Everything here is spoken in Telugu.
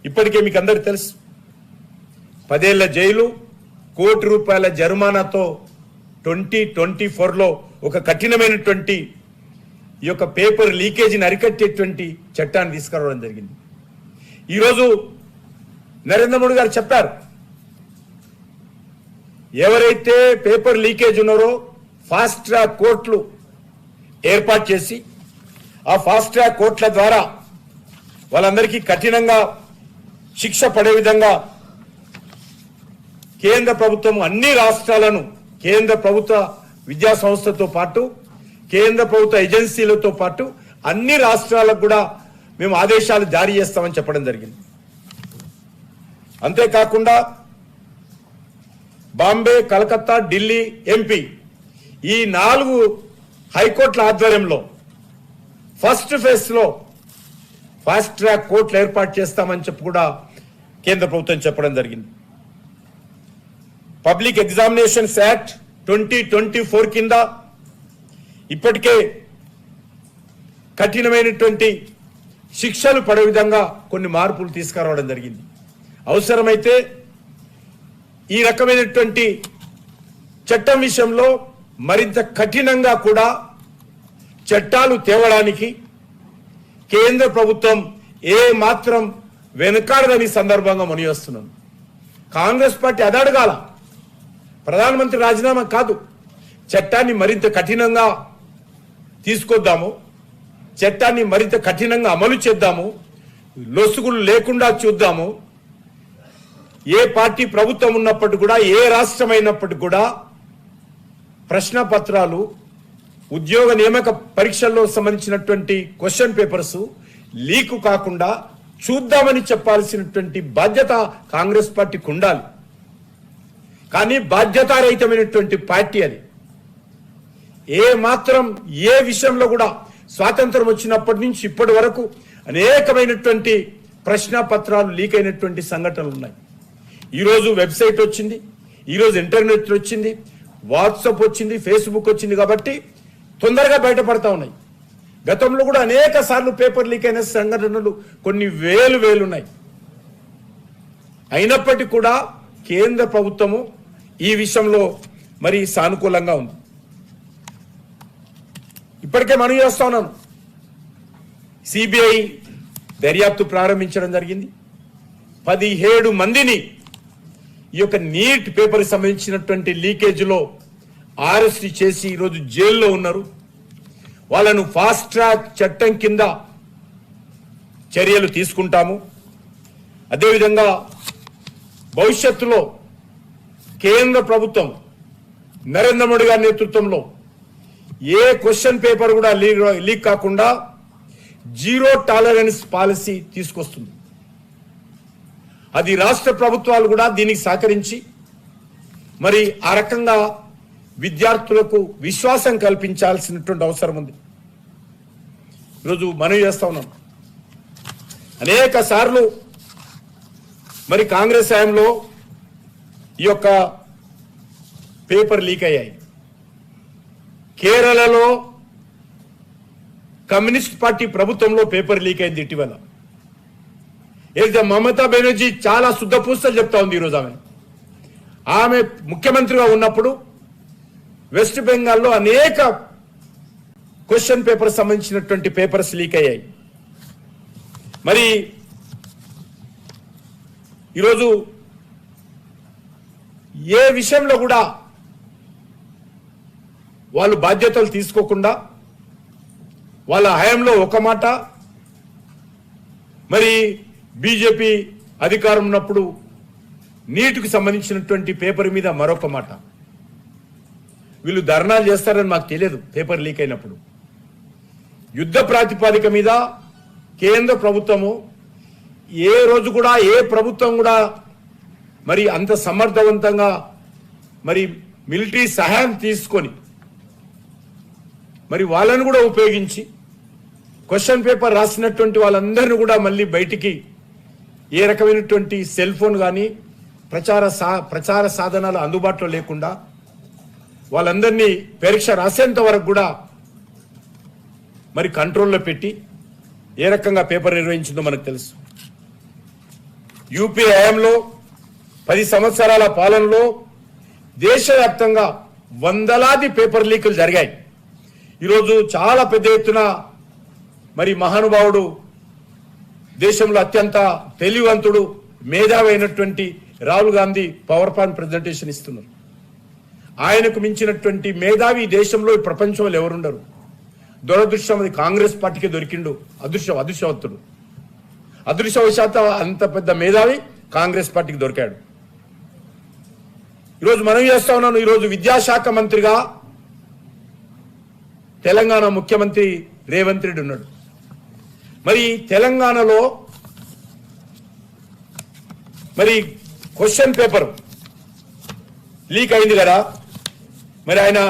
ఇప్పటికే మీకు అందరికీ తెలుసు, 10 ఏళ్ల జైలు, కోటి రూపాయల జరిమానాతో 2024లో ఒక కఠినమైనటువంటి ఈ యొక్క పేపర్ లీకేజీని అరికట్టేటువంటి చట్టాన్ని తీసుకురావడం జరిగింది. ఈరోజు నరేంద్ర మోడీ గారు చెప్పారు, ఎవరైతే పేపర్ లీకేజ్ ఉన్నారో ఫాస్ట్ ట్రాక్ కోర్టులు ఏర్పాటు చేసి ఆ ఫాస్ట్ ట్రాక్ కోర్టుల ద్వారా వాళ్ళందరికీ కఠినంగా శిక్ష పడే విధంగా కేంద్ర ప్రభుత్వం అన్ని రాష్ట్రాలను కేంద్ర ప్రభుత్వ విద్యా సంస్థతో పాటు కేంద్ర ప్రభుత్వ ఏజెన్సీలతో పాటు అన్ని రాష్ట్రాలకు కూడా మేము ఆదేశాలు జారీ చేస్తామని చెప్పడం జరిగింది. అంతేకాకుండా బాంబే, కలకత్తా, ఢిల్లీ, ఎంపీ ఈ 4 హైకోర్టుల ఆధ్వర్యంలో ఫస్ట్ ఫేజ్లో ఫాస్ట్ ట్రాక్ కోర్టులు ఏర్పాటు చేస్తామని చెప్పి కూడా కేంద్ర ప్రభుత్వం చెప్పడం జరిగింది. పబ్లిక్ ఎగ్జామినేషన్స్ యాక్ట్ 2024 కింద ఇప్పటికే కఠినమైనటువంటి శిక్షలు పడే విధంగా కొన్ని మార్పులు తీసుకురావడం జరిగింది. అవసరమైతే ఈ రకమైనటువంటి చట్టం విషయంలో మరింత కఠినంగా కూడా చట్టాలు తేవడానికి కేంద్ర ప్రభుత్వం ఏ మాత్రం వెనుకాడదని సందర్భంగా మనవిస్తున్నాను. కాంగ్రెస్ పార్టీ అది అడగాల, ప్రధానమంత్రి రాజీనామా కాదు, చట్టాన్ని మరింత కఠినంగా తీసుకొద్దాము, చట్టాన్ని మరింత కఠినంగా అమలు చేద్దాము, లొసుగులు లేకుండా చూద్దాము. ఏ పార్టీ ప్రభుత్వం ఉన్నప్పటికీ కూడా, ఏ రాష్ట్రం అయినప్పటికీ కూడా ప్రశ్న పత్రాలు, ఉద్యోగ నియామక పరీక్షల్లో సంబంధించినటువంటి క్వశ్చన్ పేపర్స్ లీకు కాకుండా చూద్దామని చెప్పాల్సినటువంటి బాధ్యత కాంగ్రెస్ పార్టీకి ఉండాలి. కానీ బాధ్యతారహితమైనటువంటి పార్టీ అది. ఏ మాత్రం ఏ విషయంలో కూడా స్వాతంత్రం వచ్చినప్పటి నుంచి ఇప్పటి వరకు అనేకమైనటువంటి ప్రశ్న పత్రాలు లీక్ అయినటువంటి సంఘటనలు ఉన్నాయి. ఈరోజు వెబ్సైట్ వచ్చింది, ఈరోజు ఇంటర్నెట్ వచ్చింది, వాట్సాప్ వచ్చింది, ఫేస్బుక్ వచ్చింది కాబట్టి తొందరగా బయటపడతా ఉన్నాయి. గతంలో కూడా అనేక సార్లు పేపర్ లీక్ అయిన సంఘటనలు కొన్ని వేలు ఉన్నాయి. అయినప్పటికీ కూడా కేంద్ర ప్రభుత్వము ఈ విషయంలో మరి సానుకూలంగా ఉంది. ఇప్పటికే మనవి చేస్తా ఉన్నాను, సిబిఐ దర్యాప్తు ప్రారంభించడం జరిగింది. 17 మందిని ఈ యొక్క నీట్ పేపర్ సంబంధించినటువంటి లీకేజ్లో అరెస్ట్ చేసి ఈరోజు జైల్లో ఉన్నారు. వాళ్ళను ఫాస్ట్ ట్రాక్ చట్టం కింద చర్యలు తీసుకుంటాము. అదేవిధంగా భవిష్యత్తులో కేంద్ర ప్రభుత్వం నరేంద్ర మోడీ గారి నేతృత్వంలో ఏ క్వశ్చన్ పేపర్ కూడా లీక్ కాకుండా జీరో టాలరెన్స్ పాలసీ తీసుకొస్తుంది. అది రాష్ట్ర ప్రభుత్వాలు కూడా దీనికి సహకరించి మరి ఆ రకంగా విద్యార్థులకు విశ్వాసం కల్పించాల్సినటువంటి అవసరం ఉంది. ఈరోజు మనవి చేస్తా ఉన్నాం, అనేక సార్లు మరి కాంగ్రెస్ హయాంలో ఈ యొక్క పేపర్ లీక్ అయ్యాయి. కేరళలో కమ్యూనిస్ట్ పార్టీ ప్రభుత్వంలో పేపర్ లీక్ అయింది ఇటీవల. ఏదైతే మమతా బెనర్జీ చాలా శుద్ధపూస్తలు చెప్తా ఉంది. ఈరోజు ఆమె ముఖ్యమంత్రిగా ఉన్నప్పుడు వెస్ట్ బెంగాల్లో అనేక క్వశ్చన్ పేపర్ సంబంధించినటువంటి పేపర్స్ లీక్ అయ్యాయి. మరి ఈరోజు ఏ విషయంలో కూడా వాళ్ళు బాధ్యతలు తీసుకోకుండా వాళ్ళ హయాంలో ఒక మాట, మరి బీజేపీ అధికారం ఉన్నప్పుడు నీటికి సంబంధించినటువంటి పేపర్ మీద మరొక మాట. వీళ్ళు ధర్నాలు చేస్తారని మాకు తెలియదు. పేపర్ లీక్ అయినప్పుడు యుద్ధ ప్రాతిపదిక మీద కేంద్ర ప్రభుత్వము ఏ రోజు కూడా ఏ ప్రభుత్వం కూడా మరి అంత సమర్థవంతంగా మరి మిలిటరీ సహాయం తీసుకొని మరి వాళ్ళను కూడా ఉపయోగించి క్వశ్చన్ పేపర్ రాసినటువంటి వాళ్ళందరినీ కూడా మళ్ళీ బయటికి ఏ రకమైనటువంటి సెల్ ఫోన్ కానీ ప్రచార సాధనాలు అందుబాటులో లేకుండా వాళ్ళందరినీ పరీక్ష రాసేంత వరకు కూడా మరి కంట్రోల్లో పెట్టి ఏ రకంగా పేపర్ నిర్వహించిందో మనకు తెలుసు. యూపీ హయాంలో 10 సంవత్సరాల పాలనలో దేశవ్యాప్తంగా వందలాది పేపర్ లీకులు జరిగాయి. ఈరోజు చాలా పెద్ద ఎత్తున మరి మహానుభావుడు, దేశంలో అత్యంత తెలివివంతుడు, మేధావి అయినటువంటి Rahul Gandhi power point presentation ఇస్తున్నారు. ఆయనకు మించినటువంటి మేధావి ఈ దేశంలో ఈ ప్రపంచంలో ఎవరుండరు. దురదృష్టం అది కాంగ్రెస్ పార్టీకి దొరికిండు. అదృష్టవంతుడు. అదృష్టవశాత్తు అంత పెద్ద మేధావి కాంగ్రెస్ పార్టీకి దొరికాడు. ఈరోజు మనం చేస్తా ఉన్నాను. ఈరోజు విద్యాశాఖ మంత్రిగా తెలంగాణ ముఖ్యమంత్రి రేవంత్ రెడ్డి ఉన్నాడు. మరి తెలంగాణలో మరి క్వశ్చన్ పేపర్ లీక్ అయింది కదా, మరి ఆయన